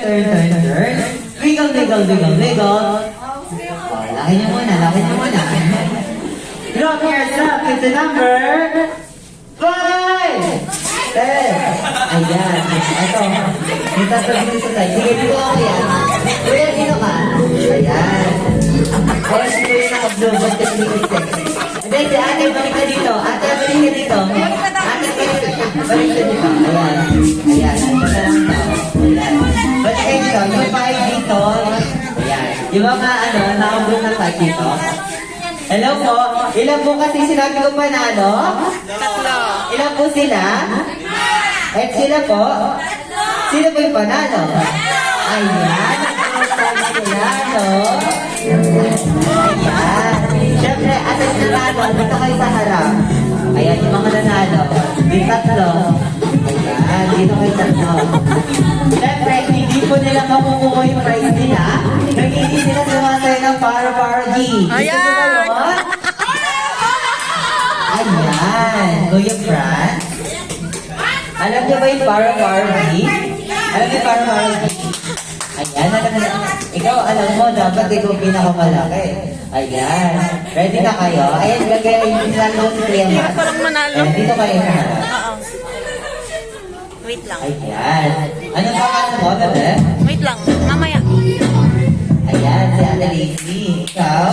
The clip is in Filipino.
Turn. Wiggle, wiggle, wiggle, wiggle. Oh, laki niyo muna. Drop yourself to the number 5! 10! Ayan. Ito. May tasabi sa tayo. Sige, dito ako yan. Kuya, dito ka. Ayan. Kaya si Kuya naka-blue, but kasi sexy. And then, si ate, balik ka dito. Ate, balik ka dito. Balik ka dito. Ayan. Ito na lang tao. Ayan. But ito, yung 5 dito. Ayan. Yung mga naka-blue na 5 dito. Hello po. Ilan po kasi sinabi ko panalo? 3. Ilan po sila? At sila po? Sino po yung panalo? Ayan. Sila, no? Ayan. Siyempre, atas nanalo. Dito kayo sa harap. Ayan, yung mga nanalo. Yung 3. Ayan, dito kayo 3. Siyempre, hindi po nila makukuha yung prize nila. Nag-iindi sila sumasaya ng para-para-G. Ayan! Ayan, Kuya Fran. Alam niyo ba yung para-para-G? Alam niyo para-para-G? Ayan, alam niyo. Ikaw, alam mo, dapat ikaw pinakamalaki. Ayan. Ready na kayo? Ayan, gagayin nila lang si Kuya Mas. Parang manalo. Ayan, dito kayo na. Oo. Wait lang. Ayan. Anong pangalan mo, bebe? Wait lang. Mamaya. Ayan, si Ate Lacey. Ikaw?